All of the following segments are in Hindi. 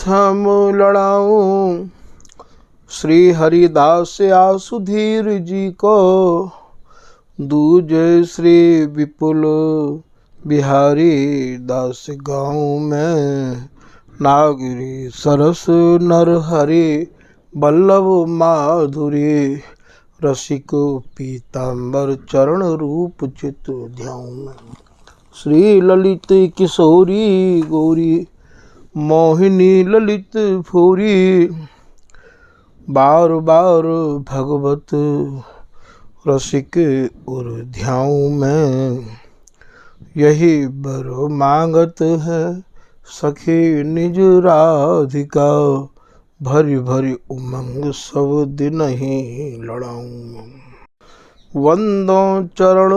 प्रथम लड़ाऊं श्री हरिदास आसुधीर जी को, दूजे श्री विपुल बिहारी दास गाँव में, नागरी सरस नर हरि बल्लभ माधुरी, रसिक पीताम्बर चरण रूप चित ध्याऊं। श्री ललित किशोरी गौरी मोहिनी ललित फूरी, बार बार भगवत रसिक उर ध्याऊं में, यही बर मांगत है सखी निज राधिका, भरी भरी उमंग सब दिन ही लड़ाऊं। वंदो चरण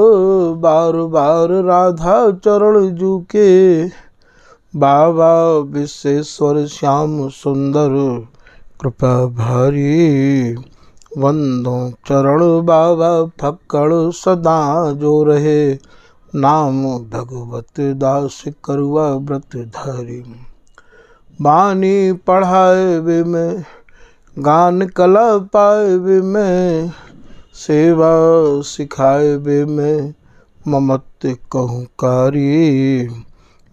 बार बार राधा चरण जूके, बाबा विश्वेश्वर श्याम सुंदर कृपा भारी, वंदो चरण बाबा फक्कड़ सदा जो रहे, नाम भगवत दास करुआ व्रत धारी, बानी पढ़ाए वे में गान कला पाए वे में, सेवा सिखाए वे में ममत कहूँ कारी,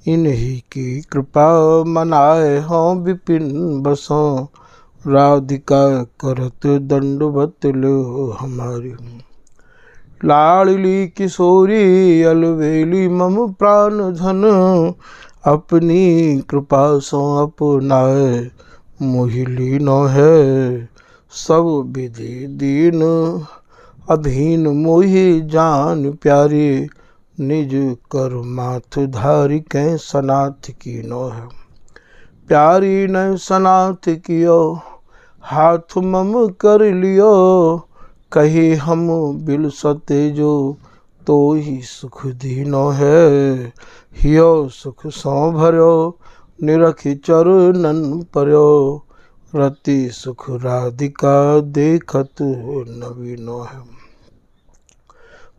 इन्हीं की कृपा मनाए हों विपिन बसों, राधिका करत दंडवत लो हमारी, लाडली किशोरी अलवेली मम प्राण धन, अपनी कृपा सो अपनाए मोहिली नो है, सब विधि दीन अधीन मोहि जान प्यारी, निज कर माथ धारी कै सनाथ की नो है, प्यारी न सनाथ कियो हाथ मम कर लियो, कही हम बिल सते जो तो ही सुख दीनो है, हियो सुख सौ भर्यो निरखि चरणन पर्यो, रति सुख राधिका देखत नवीनो है,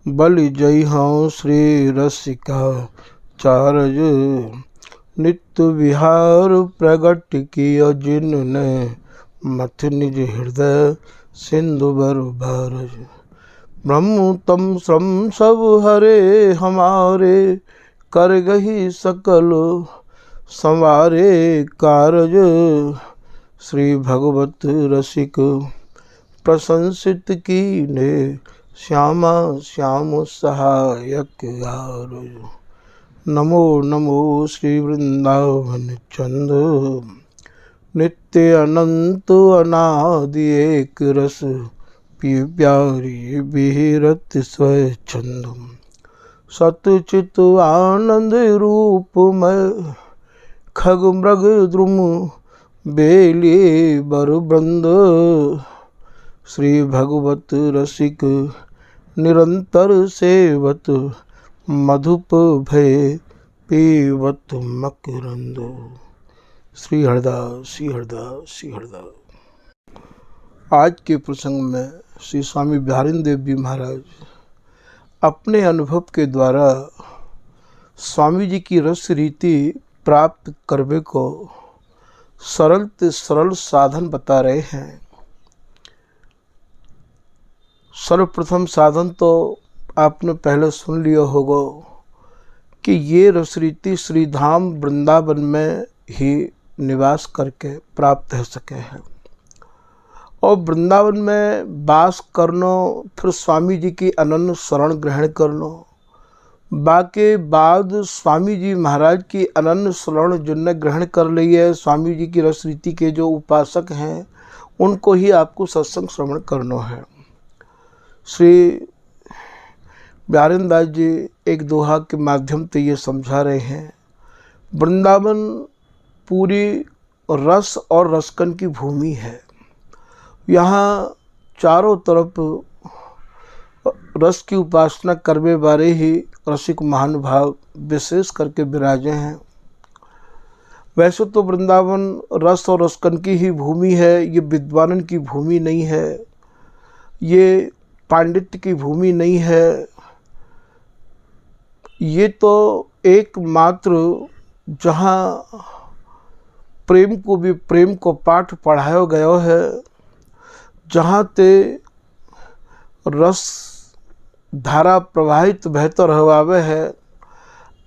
बलि जय हूँ श्री रसिका चारज, नित्य विहार प्रगट किया जिनने, मथ निज हृदय सिंधु बर बारज, ब्रह्म तम श्रम सब हरे हमारे, कर गही सकल संवारे कारज, श्री भगवत रसिक प्रशंसित कीने, श्यामा श्याम सहायक आरज, नमो नमो श्री वृंदावन चंद, नित्य अनंत अनादि एक रस, पिय प्यारी बिहरत स्वच्छंद, सतचित आनंद रूपमय, खग मृग द्रुम बेली बर बृंद, श्री भगवत रसिक निरंतर सेवत, मधुप भय पीवत मकरंद। श्री हरदास श्री हरदास श्री हरदास। आज के प्रसंग में श्री स्वामी बिहारिन देव जी महाराज अपने अनुभव के द्वारा स्वामी जी की रस रीति प्राप्त करने को सरल से सरल साधन बता रहे हैं। सर्वप्रथम साधन तो आपने पहले सुन लिया होगा कि ये रस रीति श्री धाम वृंदावन में ही निवास करके प्राप्त हो सके हैं, और वृंदावन में वास करनो, फिर स्वामी जी की अनन्य शरण ग्रहण करनो, बाकी बाद स्वामी जी महाराज की अनन्य शरण जिनने ग्रहण कर ली है, स्वामी जी की रस रीति के जो उपासक हैं उनको ही आपको सत्संग श्रवण करना है। श्री बिहारिन दास जी एक दोहा के माध्यम से ये समझा रहे हैं, वृंदावन पूरी रस और रसकन की भूमि है। यहाँ चारों तरफ रस की उपासना करने वाले ही रसिक महानुभाव विशेष करके विराजे हैं। वैसे तो वृंदावन रस और रसकन की ही भूमि है, ये विद्वानन की भूमि नहीं है, ये पांडित्य की भूमि नहीं है, ये तो एकमात्र जहाँ प्रेम को भी प्रेम को पाठ पढ़ायो गयो है। जहाँ ते रस धारा प्रवाहित बेहतर हवावे है,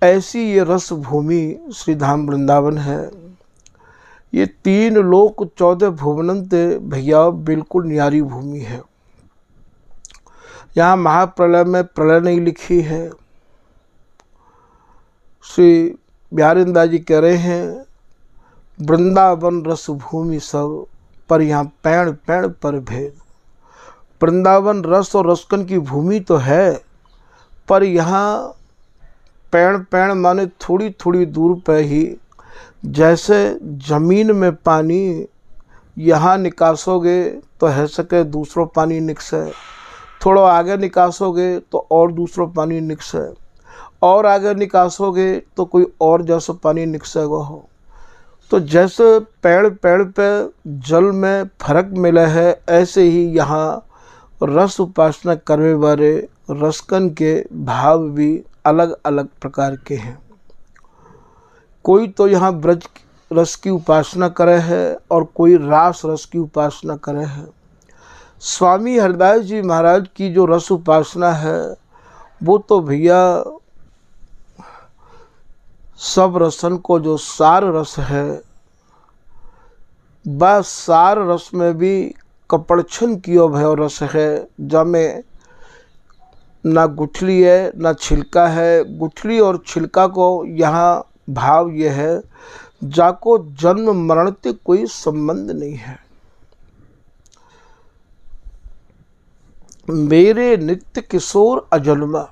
ऐसी ये रस भूमि श्री धाम वृंदावन है। ये 3 लोक 14 भुवनंते भैया बिल्कुल न्यारी भूमि है। यहाँ महाप्रलय में प्रलय नहीं लिखी है। श्री बिहारिंदा जी कह रहे हैं, वृंदावन रस भूमि सब, पर यहाँ पैण पैण पर भेद। वृंदावन रस और रसकन की भूमि तो है, पर यहाँ पैण पैण माने थोड़ी थोड़ी दूर पर ही, जैसे जमीन में पानी यहाँ निकासोगे तो है सके दूसरो पानी निकसे, थोड़ा आगे निकासोगे तो और दूसरो पानी निकसे, और आगे निकासोगे तो कोई और जैसा पानी निकसेगा हो। तो जैसे पेड़ पेड़ पे जल में फर्क मिला है, ऐसे ही यहाँ रस उपासना करने वाले रसकन के भाव भी अलग अलग प्रकार के हैं। कोई तो यहाँ ब्रज रस की उपासना करे है और कोई रास रस की उपासना करे है। स्वामी हरदास जी महाराज की जो रस उपासना है, वो तो भैया सब रसन को जो सार रस है, बस सार रस में भी कपड़छन कियो भयो रस है, जमें ना गुठली है ना छिलका है। गुठली और छिलका को यहाँ भाव ये है, जाको जन्म मरण से कोई संबंध नहीं है। मेरे नित्य किशोर अजन्मा,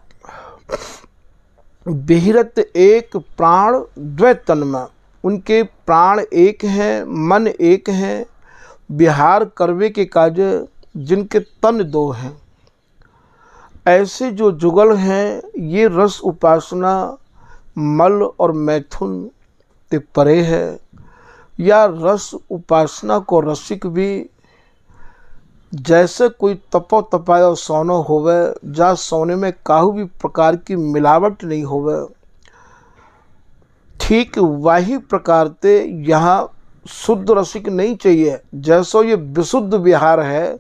बिहरत एक प्राण द्वै तन्मा। उनके प्राण एक हैं, मन एक हैं, विहार करवे के काज जिनके तन 2 हैं। ऐसे जो जुगल हैं, ये रस उपासना मल और मैथुन ते परे है। या रस उपासना को रसिक भी जैसे कोई तपो तपायो सोनो होवे, जा सोने में काहू भी प्रकार की मिलावट नहीं होवे, ठीक वही प्रकार से यहाँ शुद्ध रसिक नहीं चाहिए। जैसो ये विशुद्ध विहार है,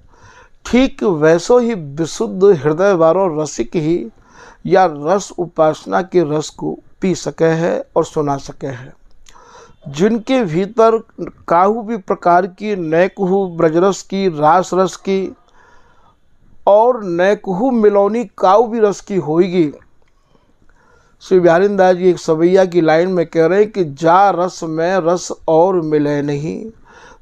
ठीक वैसो ही विशुद्ध हृदय वालो रसिक ही या रस उपासना के रस को पी सके है और सुना सके है। जिनके भीतर काहू भी प्रकार की नैकहू ब्रजरस की, रास रस की और नैकहू मिलौनी काहू भी रस की होगी। श्री बिहारिंदा जी एक सवैया की लाइन में कह रहे हैं कि जा रस में रस और मिले नहीं,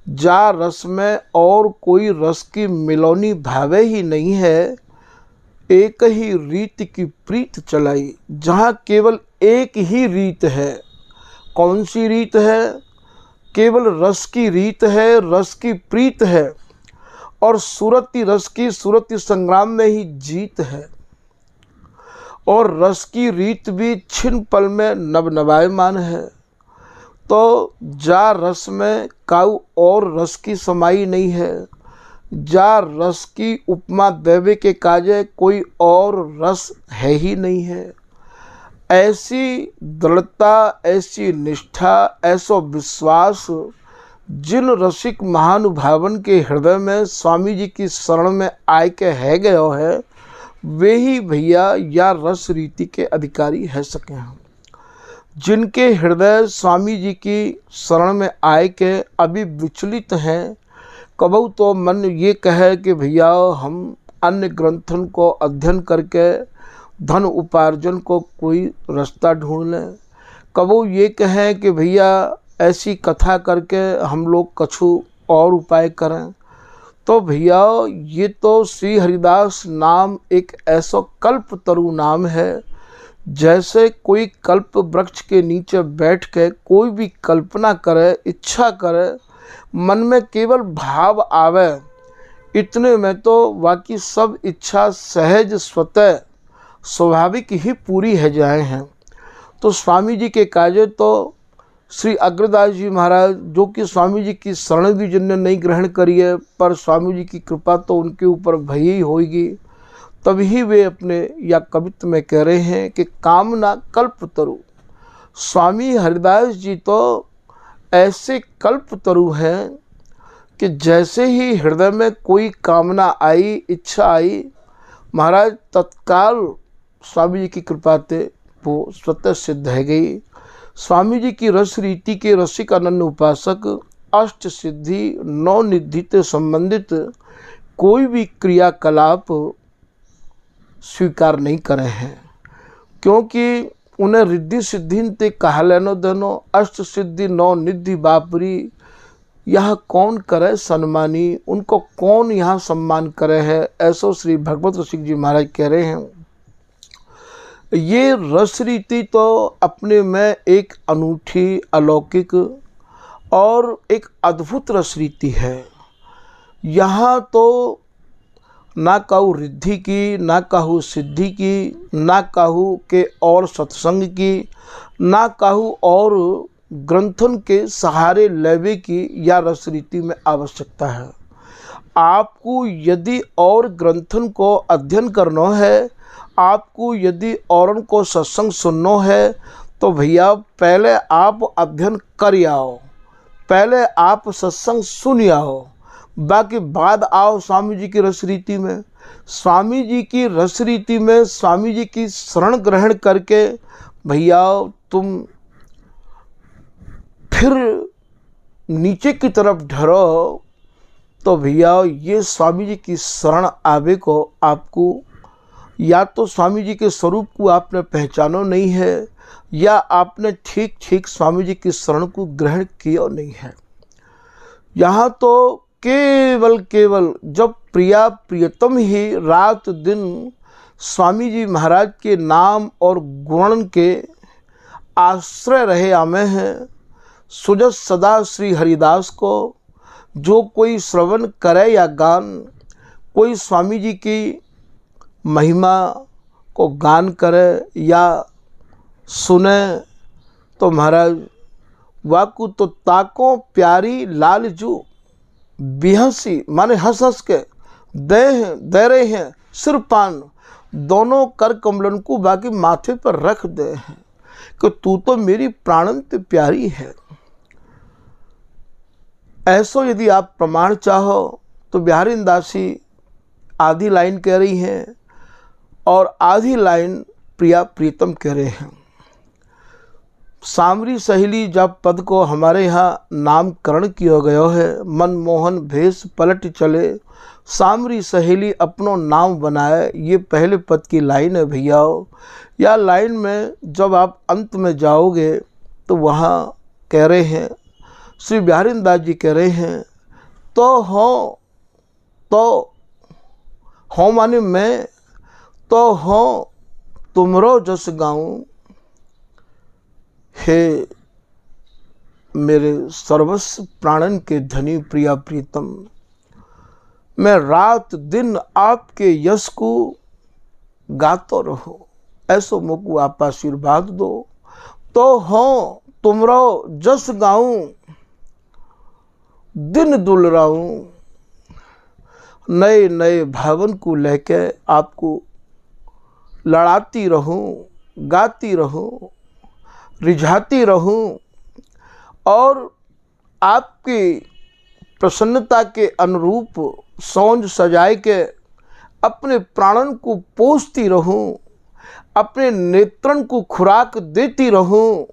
जा रस में और कोई रस की मिलौनी भावे ही नहीं है। एक ही रीत की प्रीत चलाई, जहाँ केवल एक ही रीत है। कौन सी रीत है? केवल रस की रीत है, रस की प्रीत है, और सूरती रस की सूरती संग्राम में ही जीत है। और रस की रीत भी छिन पल में नवनवायमान है। तो जा रस में काऊ और रस की समाई नहीं है, जा रस की उपमा देवे के काजे कोई और रस है ही नहीं है। ऐसी दृढ़ता, ऐसी निष्ठा, ऐसा विश्वास जिन रसिक महानुभावन के हृदय में स्वामी जी की शरण में आय के है गयो है, वे ही भैया या रस रीति के अधिकारी है सके हैं। जिनके हृदय स्वामी जी की शरण में आय के अभी विचलित हैं, कबहू तो मन ये कहे कि भैया हम अन्य ग्रंथन को अध्ययन करके धन उपार्जन को कोई रास्ता ढूंढ लें, कबहू ये कहें कि भैया ऐसी कथा करके हम लोग कछु और उपाय करें, तो भैया ये तो श्री हरिदास नाम एक ऐसा कल्प तरु नाम है। जैसे कोई कल्प वृक्ष के नीचे बैठ के कोई भी कल्पना करे, इच्छा करे, मन में केवल भाव आवे, इतने में तो बाकी सब इच्छा सहज स्वतः स्वाभाविक ही पूरी है जाए हैं। तो स्वामी जी के काजे तो श्री अग्रदास जी महाराज, जो कि स्वामी जी की शरण भी जिनने नहीं ग्रहण करी है, पर स्वामी जी की कृपा तो उनके ऊपर भई ही होगी, तभी वे अपने या कवित्व में कह रहे हैं कि कामना कल्प तरु। स्वामी हरिदास जी तो ऐसे कल्प तरु हैं कि जैसे ही हृदय में कोई कामना आई, इच्छा आई, महाराज तत्काल स्वामी जी की कृपा से वो स्वतः सिद्ध है गई। स्वामी जी की रस रीति के रसिक अनन्य उपासक अष्ट सिद्धि नौ निधि से संबंधित कोई भी क्रियाकलाप स्वीकार नहीं करे हैं, क्योंकि उन्हें रिद्धि सिद्धि ते कहा लेनो देनो। अष्ट सिद्धि नौ निधि बापरी, यह कौन करे सन्मानी, उनको कौन यहाँ सम्मान करे है, ऐसो श्री भगवत रसिक जी महाराज कह रहे हैं। ये रस रीति तो अपने में एक अनूठी, अलौकिक और एक अद्भुत रस रीति है। यहाँ तो ना कहूँ रिद्धि की, ना कहूँ सिद्धि की, ना कहूँ के और सत्संग की, ना कहूँ और ग्रंथन के सहारे लेवे की या रस रीति में आवश्यकता है। आपको यदि और ग्रंथन को अध्ययन करना है, आपको यदि औरन को सत्संग सुनना है, तो भैया पहले आप अध्ययन कर आओ, पहले आप सत्संग सुन आओ, बाकी बाद आओ स्वामी जी की रस रीति में। स्वामी जी की रस रीति में स्वामी जी की शरण ग्रहण करके भैया तुम फिर नीचे की तरफ ढरो, तो भैया ये स्वामी जी की शरण आवे को आपको या तो स्वामी जी के स्वरूप को आपने पहचानो नहीं है, या आपने ठीक ठीक स्वामी जी की शरण को ग्रहण किया नहीं है। यहाँ तो केवल जब प्रिया प्रियतम ही रात दिन स्वामी जी महाराज के नाम और गुण के आश्रय रहे आमे हैं। सुजस सदा श्री हरिदास को जो कोई श्रवण करे या गान, कोई स्वामी जी की महिमा को गान करे या सुने, तो महाराज वाकु तो ताको प्यारी लाल जू बिहसी, माने हंस हंस के दे रहे हैं सिर पान, दोनों कर कमलन को बाकी माथे पर रख दे हैं कि तू तो मेरी प्राणंत प्यारी है। ऐसो यदि आप प्रमाण चाहो तो बिहारी दासी आधी लाइन कह रही हैं और आधी लाइन प्रिया प्रीतम कह रहे हैं। सामरी सहेली जब पद को हमारे यहाँ नामकरण किया गया है, मनमोहन भेष पलट चले, सामरी सहेली अपनो नाम बनाए, ये पहले पद की लाइन है भैया। या लाइन में जब आप अंत में जाओगे तो वहाँ कह रहे हैं, श्री बिहारी दास जी कह रहे हैं, तो हो माने मैं तो हो तुमरो जस गाऊं, हे मेरे सर्वस्व प्राणन के धनी प्रिया प्रीतम, मैं रात दिन आपके यश को गातो रहो, ऐसो मुझको आप आशीर्वाद दो। तो हो तुमरो जस गाऊं, दिन दुलराऊं, नए नए भावन को लेके आपको लड़ाती रहूं, गाती रहूं, रिझाती रहूं, और आपकी प्रसन्नता के अनुरूप सौंज सजाए के अपने प्राणन को पोषती रहूं, अपने नेत्रन को खुराक देती रहूं।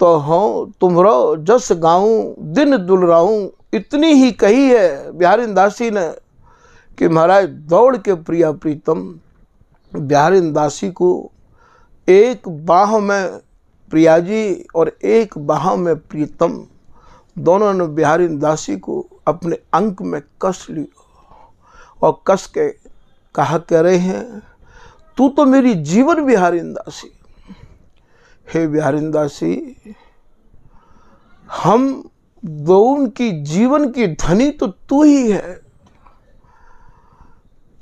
तो हो तुमरो जस गाऊं, दिन दुलराऊं, इतनी ही कही है बिहारी दासी ने कि महाराज दौड़ के प्रिया प्रीतम बिहारी दासी को एक बाह में प्रिया जी और एक बाह में प्रीतम, दोनों ने बिहारी दासी को अपने अंक में कस लिया और कस के कहा कह रहे हैं, तू तो मेरी जीवन बिहारी दासी, हे बिहारी दासी, हम दोनों की जीवन की धनी तो तू ही है,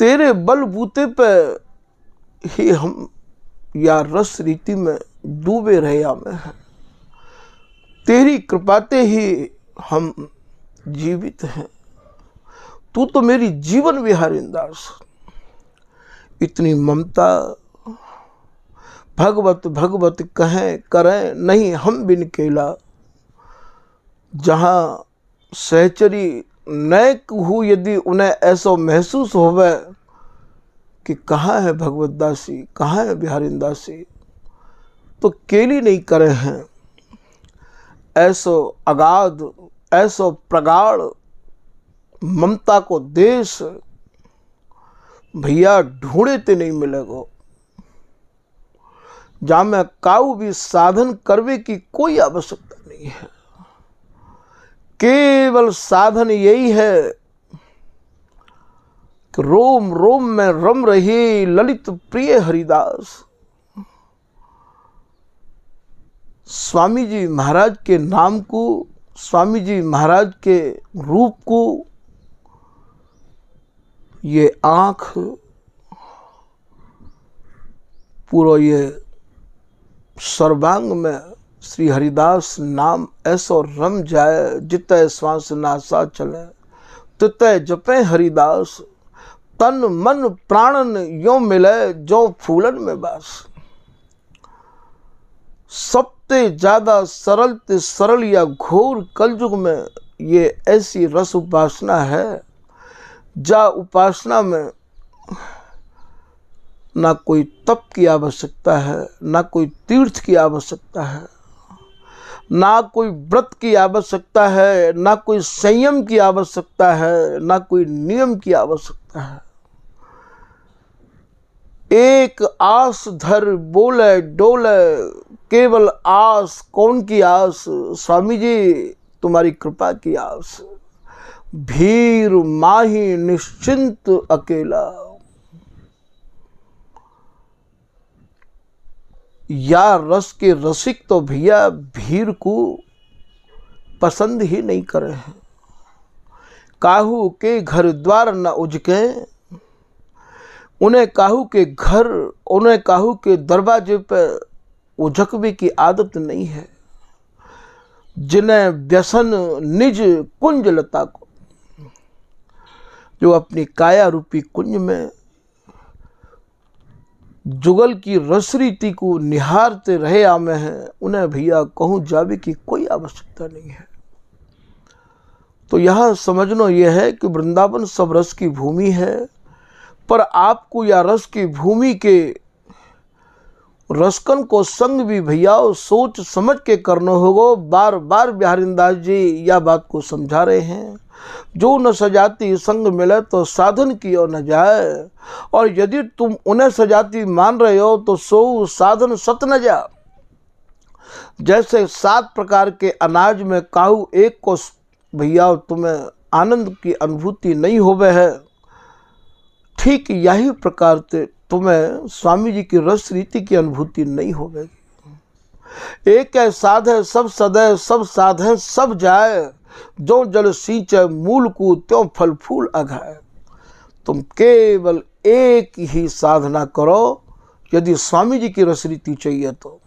तेरे बलबूते पे ही हम या रस रीति में डूबे रहे हमें हैं, तेरी कृपाते ही हम जीवित हैं, तू तो मेरी जीवन विहारी दास। इतनी ममता भगवत भगवत कहें करें नहीं हम बिन केला, जहाँ सहचरी नए कहू यदि उन्हें ऐसा महसूस होवे कि कहाँ है भगवत दासी, कहाँ है बिहारी दासी, तो केली नहीं करे हैं। ऐसो अगाध, ऐसो प्रगाढ़ ममता को देश भैया ढूंढे ते नहीं मिलेगो, जहां में काऊ भी साधन करवे की कोई आवश्यकता नहीं है। केवल साधन यही है कि रोम रोम में रम रही ललित प्रिय हरिदास। स्वामी जी महाराज के नाम को, स्वामी जी महाराज के रूप को ये आँख, पूरा ये सर्वांग में श्री हरिदास नाम ऐसो रम जाए, जितै श्वास नासा चले तितै जपे हरिदास। तन मन प्राणन यो मिले जो फूलन में बास। सबसे ज्यादा सरल ते सरल या घोर कलयुग में ये ऐसी रस उपासना है, जा उपासना में ना कोई तप की आवश्यकता है, ना कोई तीर्थ की आवश्यकता है, ना कोई व्रत की आवश्यकता है, ना कोई संयम की आवश्यकता है, ना कोई नियम की आवश्यकता है। एक आस धर बोले डोले, केवल आस। कौन की आस? स्वामी जी तुम्हारी कृपा की आस। भीर माही निश्चिंत अकेला, या रस के रसिक तो भैया भीड़ को पसंद ही नहीं करे हैं। काहू के घर द्वार न उजके, उन्हें काहू के घर, उन्हें काहू के दरवाजे पर उझकने की आदत नहीं है। जिन्हें व्यसन निज कुंज लता को, जो अपनी काया रूपी कुंज में जुगल की रसरीति को निहारते रहे आमे हैं, उन्हें भैया कहूँ जावे की कोई आवश्यकता नहीं है। तो यह समझना यह है कि वृंदावन सब रस की भूमि है, पर आपको या रस की भूमि के रसकन को संग भी भैया सोच समझ के करना होगा। बार बार बिहारीदास जी यह बात को समझा रहे हैं, जो न सजाती संग मिले तो साधन की ओर न जाए, और यदि तुम उन्हें सजाती मान रहे हो तो सो साधन सत न जा। जैसे 7 प्रकार के अनाज में काहू एक को भैया तुम्हें आनंद की अनुभूति नहीं होवे है, ठीक यही प्रकार से तुम्हें स्वामी जी की रस रीति की अनुभूति नहीं होगी। एक है साध है सब सदै, सब साध है सब जाए, जो जल सींचे मूल को त्यों फल फूल अघाए। तुम केवल एक ही साधना करो, यदि स्वामी जी की रस रीति चाहिए तो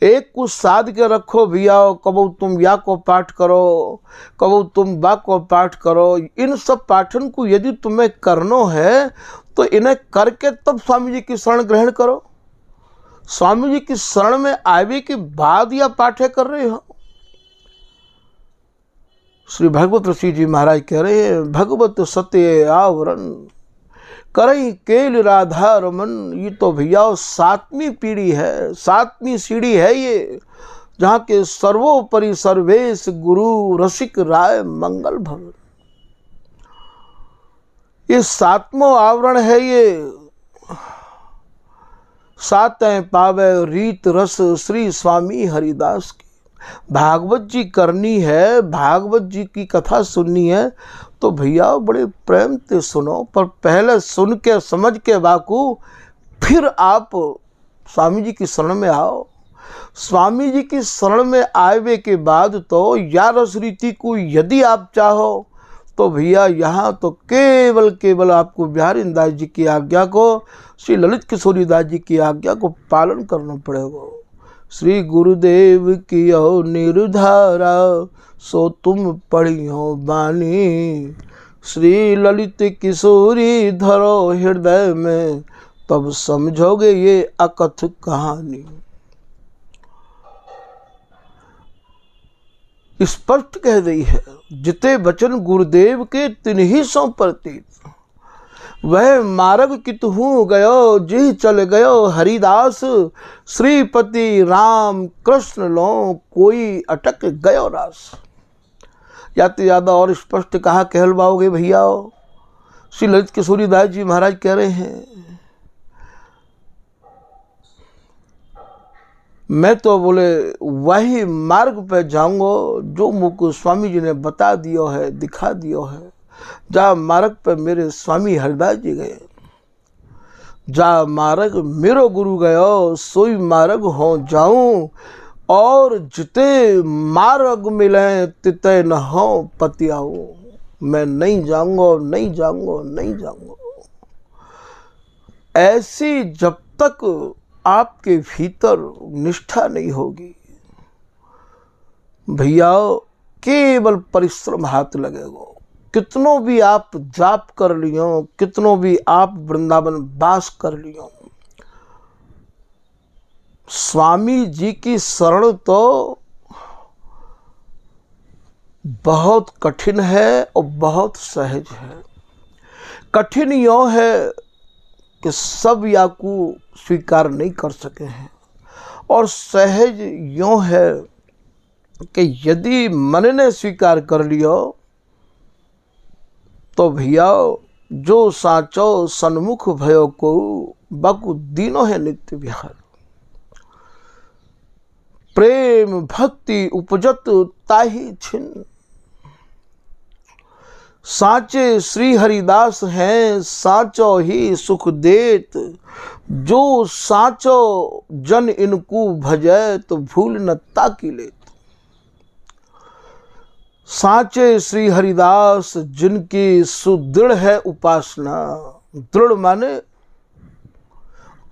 एक को साध के रखो भैया। कबो तुम या को पाठ करो, कबो तुम बा को पाठ करो। इन सब पाठन को यदि तुम्हें करना है तो इन्हें करके तब स्वामी जी की शरण ग्रहण करो। स्वामी जी की शरण में आवे के बाद या पाठे कर रहे हो। श्री भगवत ऋषि जी महाराज कह रहे हैं, भगवत सत्य आवरण करई केल राधा रमन। ये तो भैया 7वीं पीढ़ी है, 7वीं सीढ़ी है ये, जहाँ के सर्वोपरि सर्वेश गुरु रसिक राय मंगल भवन। ये 7वां आवरण है ये। 7 पावे रीत रस श्री स्वामी हरिदास की। भागवत जी करनी है, भागवत जी की कथा सुननी है तो भैया बड़े प्रेम से सुनो, पर पहले सुन के समझ के बाकू फिर आप स्वामी जी की शरण में आओ। स्वामी जी की शरण में आवे के बाद तो या रस रीति को यदि आप चाहो तो भैया यहाँ तो केवल आपको बिहारीदास जी की आज्ञा को, श्री ललित किशोरी दास जी की आज्ञा को पालन करना पड़ेगा। श्री गुरुदेव की ओ निर्धारा, सो तुम पढ़ियो बानी। श्री ललित किशोरी धरो हृदय में, तब समझोगे ये अकथ कहानी। स्पष्ट कह रही है, जिते वचन गुरुदेव के तिन्ही सौ प्रतीत, वह मार्ग कितहु गयो जी चल गयो हरिदास, श्रीपति राम कृष्ण लो कोई अटक गयो रास। याते ज़्यादा और स्पष्ट कहा कहलवाओगे भैया। श्री ललित किशोरी दास जी महाराज कह रहे हैं, मैं तो बोले वही मार्ग पे जाऊंगा जो मुझको स्वामी जी ने बता दियो है, दिखा दियो है। जा मार्ग पे मेरे स्वामी हरिदास जी गए, जा मार्ग मेरो गुरु गयो, सोई मार्ग हो जाऊं, और जिते मार्ग मिले तिते न हो पतियाऊ। मैं नहीं जाऊंगा, नहीं जाऊंगा, नहीं जाऊंगा। ऐसी जब तक आपके भीतर निष्ठा नहीं होगी भैया, केवल परिश्रम हाथ लगेगा। कितनों भी आप जाप कर लियो, कितनों भी आप वृंदावन वास कर लियो, स्वामी जी की शरण तो बहुत कठिन है और बहुत सहज है। कठिन यो है कि सब या को स्वीकार नहीं कर सके हैं, और सहज यूँ है कि यदि मन ने स्वीकार कर लियो तो भैया जो साचो सन्मुख भयो को बकु दीनो है नित्य विहार। प्रेम भक्ति उपजत ताही छिन, साचे श्री हरिदास हैं साचो ही सुख देत, जो साचो जन इनको भजै तो भूल न ताकी लेत। साचे श्री हरिदास जिनकी सुदृढ़ है उपासना, दृढ़ माने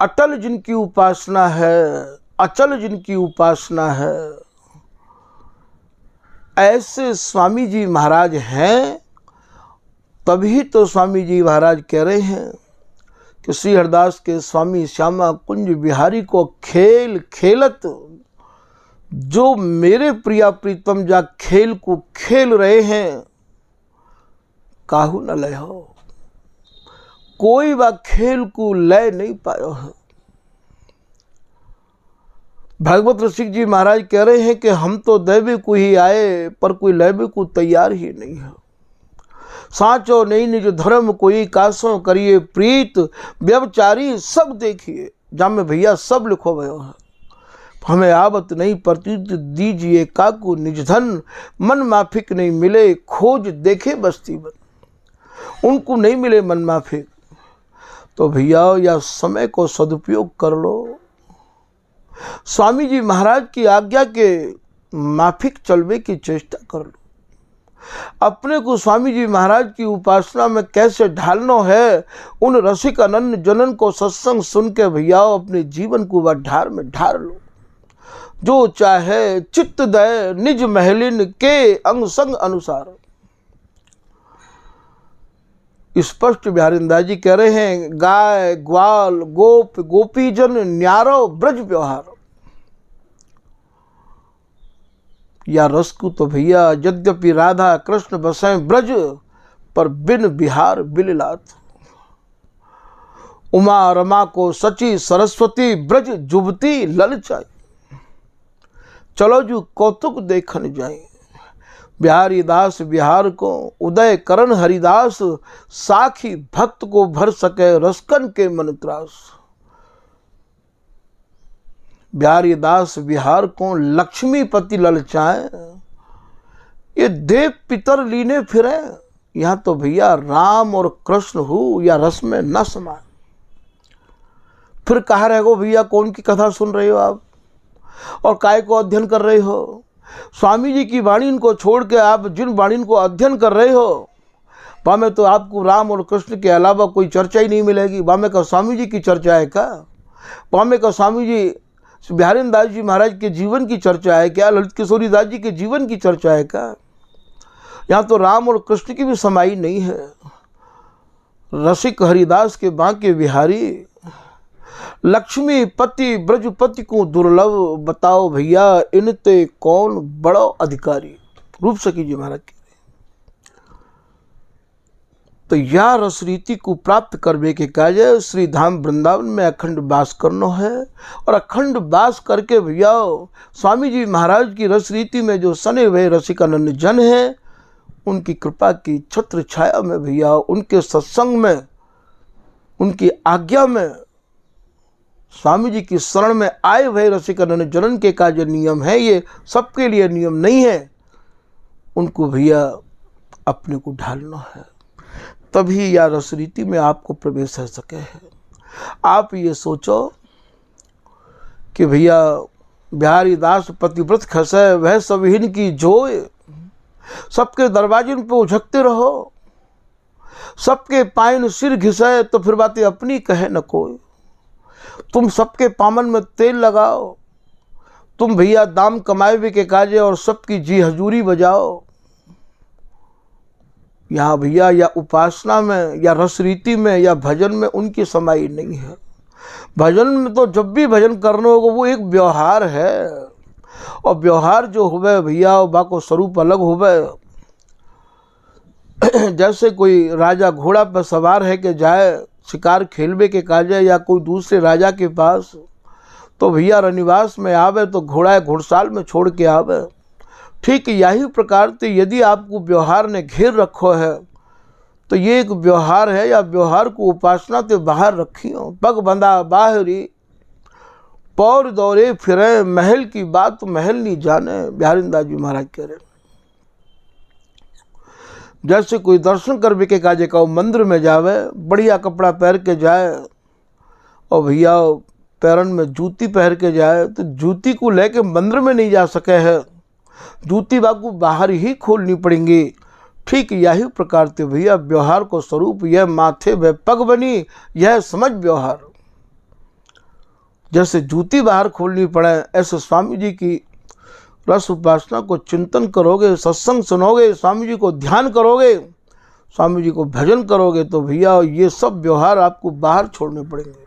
अटल जिनकी उपासना है, अचल जिनकी उपासना है, ऐसे स्वामी जी महाराज हैं। तभी तो स्वामी जी महाराज कह रहे हैं कि श्री हरिदास के स्वामी श्यामा कुंज बिहारी को खेल खेलत, जो मेरे प्रिया प्रीतम जा खेल को खेल रहे हैं, काहू न लय हो, कोई बा खेल को लय नहीं पायो है। भागवत रसिक जी महाराज कह रहे हैं कि हम तो दैवे को ही आए, पर कोई लयवे को तैयार ही नहीं है। साचो नहीं निज धर्म कोई कासों करिए प्रीत, व्यभिचारी सब देखिए, जामे भैया सब लिखो भयो है। हमें आवत नहीं प्रतीत दीजिए काकू निज धन, मन माफिक नहीं मिले खोज देखे बस्ती बन। उनको नहीं मिले मन माफिक तो भैया या समय को सदुपयोग कर लो। स्वामी जी महाराज की आज्ञा के माफिक चलवे की चेष्टा कर लो। अपने को स्वामी जी महाराज की उपासना में कैसे ढालना है, उन रसिक अनन्य जनन को सत्संग सुन के भैया अपने जीवन को वह ढार में ढार लो। जो चाहे चित्त दय निज महलिन के अंग संग अनुसार। स्पष्ट बिहारिंदा जी कह रहे हैं, गाय ग्वाल गोप गोपीजन न्यारो ब्रज व्यवहार। या रस को तो भैया यद्यपि राधा कृष्ण बसें ब्रज, पर बिन बिहार बिललात। उमा रमा को सची सरस्वती ब्रज जुबती ललचाई। चलो जो कौतुक देखन जाए, बिहारी दास बिहार को उदय करण हरिदास, साखी भक्त को भर सके रसकन के मन त्रास। बिहारी दास बिहार को लक्ष्मीपति ललचाए, ये देव पितर लीने फिरे। यहाँ तो भैया राम और कृष्ण हो या रस में न समाए। फिर कहाँ रह गो भैया, कौन की कथा सुन रहे हो आप और काय को अध्ययन कर रहे हो? स्वामी जी की वाणी इनको छोड़ के आप जिन वाणी को अध्ययन कर रहे हो, वहाँ में तो आपको राम और कृष्ण के अलावा कोई चर्चा ही नहीं मिलेगी। वहाँ में का स्वामी जी की चर्चा है क्या? वहाँ में का स्वामी जी बिहारी दास जी महाराज के जीवन की चर्चा है क्या? ललित किशोरी दास जी के जीवन की चर्चा है क्या? यहाँ तो राम और कृष्ण की भी समाई नहीं है। रसिक हरिदास के बांके बिहारी, लक्ष्मी पति ब्रजपति को दुर्लभ, बताओ भैया इनते कौन बड़ो अधिकारी। रूप सखी जी महाराज के। तो या रस रीति को प्राप्त करने के कार्य श्री धाम वृंदावन में अखंड वास करना है। और अखंड वास करके भैया स्वामी जी महाराज की रस रीति में जो सने हुए रसिकानंद जन है, उनकी कृपा की छत्र छाया में भैया, उनके सत्संग में, उनकी आज्ञा में, स्वामी जी की शरण में आए हुए रसिकानंद जनन के का जो नियम है, ये सबके लिए नियम नहीं है। उनको भैया अपने को ढालना है, तभी या रस रीति में आपको प्रवेश हो सके है। आप ये सोचो कि भैया बिहारी दास पतिव्रत खसे वह सविहीन की जोए, सबके दरवाजे पे उझकते रहो, सबके पायन सिर घिसे तो फिर बातें अपनी कहे न कोई। तुम सबके पामन में तेल लगाओ, तुम भैया दाम कमाए भी के काजे और सबकी जी हजूरी बजाओ। यहाँ भैया या उपासना में या रस रीति में या भजन में उनकी समाई नहीं है। भजन में तो जब भी भजन करना होगा वो एक व्यवहार है, और व्यवहार जो हुए भैया बाको स्वरूप अलग हुए। जैसे कोई राजा घोड़ा पर सवार है कि जाए शिकार खेलने के काजे या कोई दूसरे राजा के पास, तो भैया रनिवास में आवे तो घोड़ा घुड़साल में छोड़ के आवे। ठीक यही प्रकार से यदि आपको व्यवहार ने घेर रखो है तो ये एक व्यवहार है, या व्यवहार को उपासना से बाहर रखियो। पग बंधा बाहरी पौर दौरे फिरे, महल की बात महल नहीं जाने, बिहारीदास जी महाराज कह रहे। जैसे कोई दर्शन करने के काजे का मंदिर में जावे, बढ़िया कपड़ा पहन के जाए और भैया पैरन में जूती पहन के जाए, तो जूती को लेके मंदिर में नहीं जा सके है, जूती बाबू बाहर ही खोलनी पड़ेंगी। ठीक यही प्रकार से भैया व्यवहार को स्वरूप यह माथे व पग बनी, यह समझ व्यवहार। जैसे जूती बाहर खोलनी पड़े, ऐसे स्वामी जी की रस उपासना को चिंतन करोगे, सत्संग सुनोगे, स्वामी जी को ध्यान करोगे, स्वामी जी को भजन करोगे, तो भैया ये सब व्यवहार आपको बाहर छोड़ने पड़ेंगे।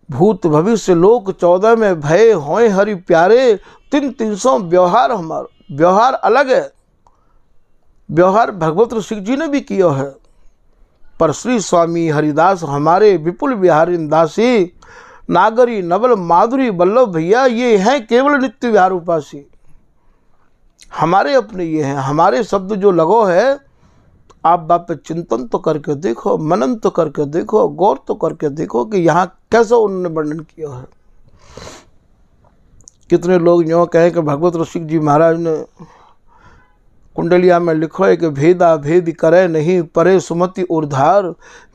भूत भविष्य लोक 14 में भय होए हरि प्यारे, 300 व्यवहार हमारा व्यवहार अलग है। व्यवहार भगवत ऋषि जी ने भी किया है, पर श्री स्वामी हरिदास हमारे विपुल विहारी दासी, नागरी नवल माधुरी वल्लभ भैया ये हैं केवल नित्य विहार उपासी। हमारे अपने ये हैं, हमारे शब्द जो लगो है, आप बाप पे चिंतन तो करके देखो, मनन तो करके देखो, गौर तो करके देखो कि यहाँ कैसा उन्होंने वर्णन किया है। कितने लोग यूँ कहें कि भगवत ऋषि जी महाराज ने कुंडलिया में लिखो है कि भेदा भेद करे नहीं, परे सुमति उर्धार,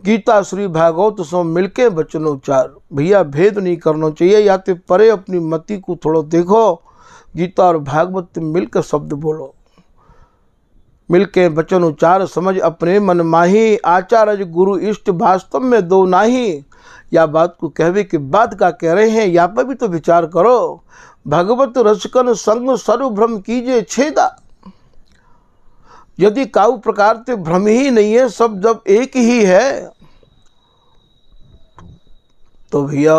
गीता श्री भागवत सो मिलके वचनोच्चार। भैया भेद नहीं करना चाहिए, या तो परे अपनी मति को थोड़ा देखो, गीता और भागवत मिलकर शब्द बोलो, मिलके वचन उच्चार समझ अपने मन माही, आचार्य गुरु इष्ट वास्तव में दो नाही। या बात को कहवे कि बात का कह रहे हैं, या पर भी तो विचार करो। भगवत रसकन संग सर्व भ्रम कीजिए छेदा। यदि काऊ प्रकार से भ्रम ही नहीं है, सब जब एक ही है, तो भैया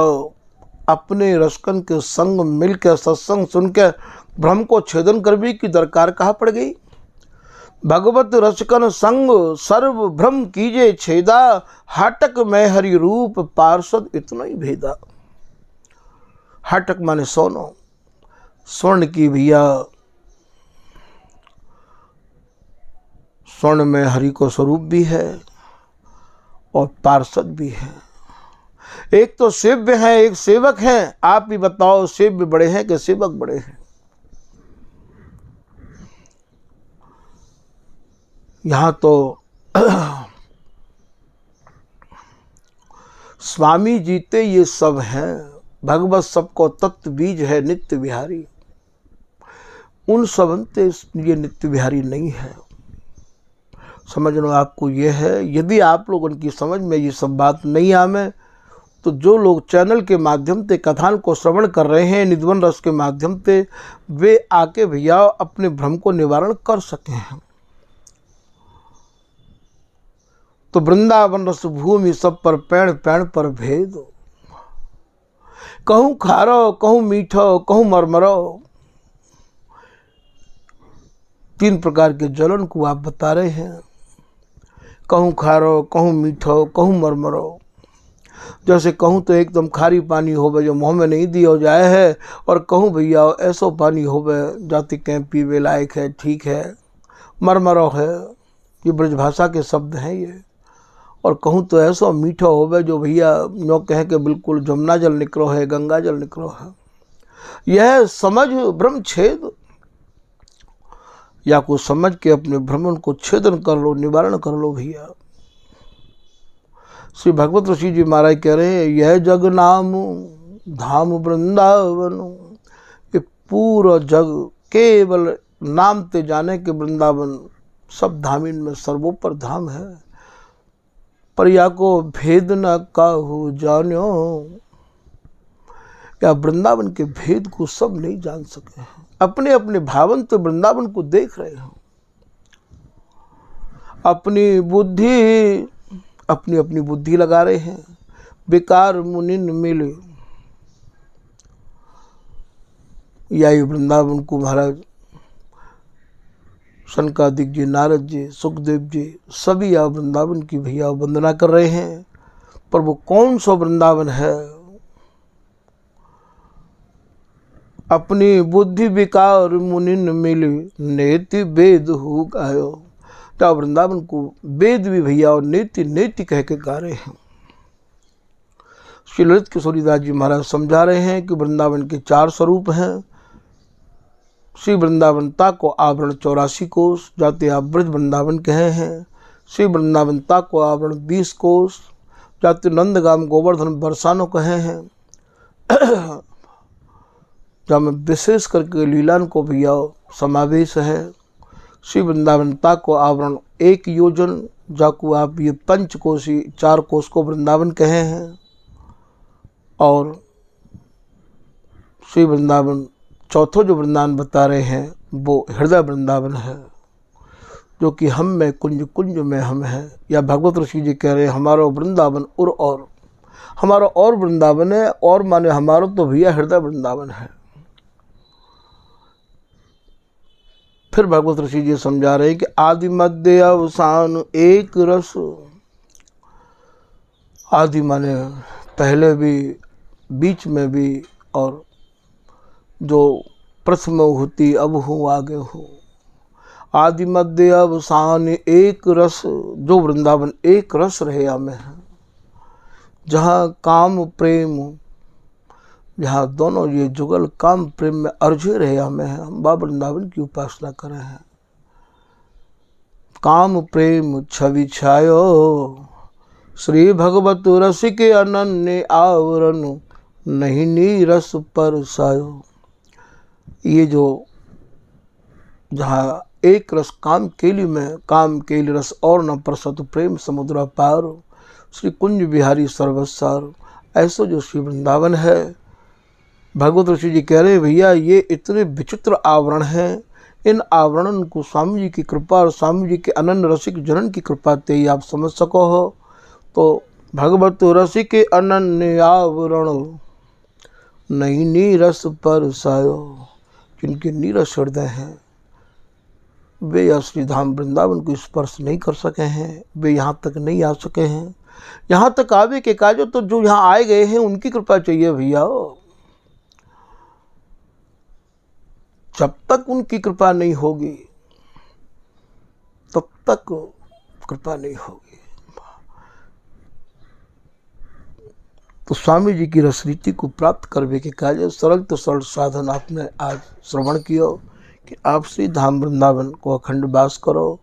अपने रसकन के संग मिलकर सत्संग सुनकर भ्रम को छेदन करने की दरकार कहाँ पड़ गई। भगवत रसकन संग सर्व भ्रम कीजे छेदा, हाटक में हरि रूप पार्षद इतना ही भेदा। हाटक माने सोनो, स्वर्ण की भैया, स्वर्ण में हरि को स्वरूप भी है और पार्षद भी है। एक तो सेव्य है, एक सेवक है। आप भी बताओ, सेव्य बड़े हैं कि सेवक बड़े हैं? यहाँ तो स्वामी जीते ये सब हैं। भगवत सबको तत्व बीज है नित्य विहारी। उन सबंते ये नित्य विहारी नहीं है। समझना आपको ये है। यदि आप लोग उनकी समझ में ये सब बात नहीं आवे, तो जो लोग चैनल के माध्यम से कथान को श्रवण कर रहे हैं, निध्वन रस के माध्यम से, वे आके भैया अपने भ्रम को निवारण कर सके हैं। तो वृंदावन रस भूमि सब पर पैण पैण पर भेद, कहूँ खारो कहूँ मीठो कहूँ मरमरो, तीन प्रकार के जलन को आप बता रहे हैं, कहूँ खारो, कहूँ मीठो, कहूँ मरमरो। जैसे कहूँ तो एकदम खारी पानी होवे जो मुँह में नहीं दिया जाए है, और कहूँ भैया ऐसो पानी होवे जाति कहीं पीवे लायक है, ठीक है, मरमरो है, ये ब्रजभाषा के शब्द हैं ये। और कहूँ तो ऐसा मीठा होवे जो भैया नो कह के बिल्कुल जमुना जल निकलो है, गंगा जल निकलो है। यह समझ ब्रह्म छेद, या को समझ के अपने भ्रमण को छेदन कर लो, निवारण कर लो भैया। श्री भगवत ऋषि जी महाराज कह रहे हैं, यह जग नाम धाम वृंदावन, ये पूरा जग केवल नाम ते जाने के वृंदावन सब धामीन में सर्वोपर धाम है। पर या को भेद न काहू जान्यो, या वृंदावन के भेद को सब नहीं जान सके हैं। अपने अपने भावन तो वृंदावन को देख रहे हो, अपनी बुद्धि अपनी अपनी बुद्धि लगा रहे हैं। बेकार मुनिन मिले, या वृंदावन को महाराज शनकादिक जी, नारद जी, सुखदेव जी सभी या वृंदावन की भैया वंदना कर रहे हैं। पर वो कौन सा वृंदावन है? अपनी बुद्धि विकार मुनिन मिली, नेति वेद हो गायो। तो वृंदावन को वेद भी भैया और नेति नेति कह के गा रहे हैं। श्री ललित किशोरीदास जी महाराज समझा रहे हैं कि वृंदावन के 4 स्वरूप हैं। श्री वृंदावनता को आवरण 84 कोष, जाते आप ब्रज वृंदावन कहे हैं। श्री वृंदावनता को आवरण 20 कोष, जाते नंदगाम गोवर्धन बरसानो कहे हैं। जहाँ में विशेष करके लीलान को भैया समावेश है। श्री वृंदावनता को आवरण 1 योजन, जाको आप ये 5 कोशी 4 कोष को वृंदावन कहे हैं। और श्री वृंदावन चौथो जो वृंदावन बता रहे हैं वो हृदय वृंदावन है, जो कि हम में कुंज कुंज में हम हैं। या भगवत ऋषि जी कह रहे हैं, हमारा वृंदावन और हमारा और वृंदावन है, और माने हमारा तो भैया हृदय वृंदावन है। फिर भगवत ऋषि जी समझा रहे हैं कि आदि मध्य अवसान एक रस। आदि माने पहले भी, बीच में भी, और जो प्रथम होती अब हूँ आगे हूँ। आदि मध्य अवसान एक रस, जो वृंदावन एक रस रहे हमें है, जहाँ काम प्रेम, जहाँ दोनों ये जुगल काम प्रेम में अर्झे रहे हमें हैं। हम बाबा वृंदावन की उपासना कर रहे हैं। काम प्रेम छवि छायो, श्री भगवत रसिक अनन्य आवरण, नहीं नीरस पर सायो। ये जो जहाँ एक रस काम केली में, काम केली रस और न परसत प्रेम समुद्र पार, श्री कुंज बिहारी सर्वसार, ऐसा जो श्री वृंदावन है। भगवत ऋषि जी कह रहे हैं, भैया ये इतने विचित्र आवरण हैं, इन आवरणन को स्वामी जी की कृपा और स्वामी जी के अनन्य रसिक जनन की कृपा ते ही आप समझ सको हो। तो भगवत रसिक अनन्य आवरण, नहीं नीरस पर सायो। जिनके नीरस हृदय हैं वे या श्री धाम वृंदावन को स्पर्श नहीं कर सके हैं, वे यहाँ तक नहीं आ सके हैं। यहाँ तक आवे के काजो तो जो यहाँ आए गए हैं उनकी कृपा चाहिए भैया। जब तक उनकी कृपा नहीं होगी तब तक कृपा नहीं होगी। तो स्वामी जी की रसरीति को प्राप्त करने के कार्य सरल तो सरल साधन आपने आज श्रवण किया कि आप श्री धाम वृंदावन को अखंड वास करो।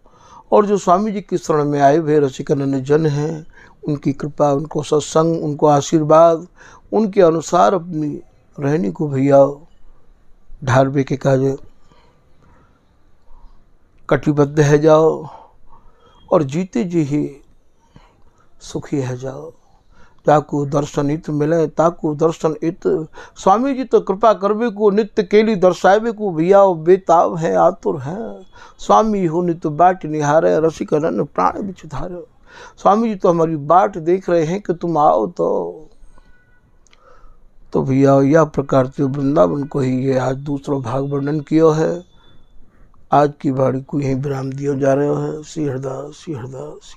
और जो स्वामी जी की शरण में आए हुए रसिकनन्य जन हैं, उनकी कृपा, उनको सत्संग, उनको आशीर्वाद, उनके अनुसार अपनी रहनी को भैया ढालवे के कार्य कटिबद्ध है जाओ, और जीते जी ही सुखी है जाओ। ताकू दर्शन इत मिले, ताकू दर्शन इत। स्वामी जी तो कृपा करवे को नित्य केली दर्शावे को भैया बेताब है, आतुर हैं। स्वामी हो नित्य बाट निहारे, रसिक अनन्य प्राण बिच धारे। स्वामी जी तो हमारी बाट देख रहे हैं कि तुम आओ। तो भैया यह प्रकार से वृंदावन को ही ये आज दूसरा भाग वर्णन किया है। आज की वाणी को यहीं विराम दिया जा रहा है। श्री हरदास, श्री हरदास।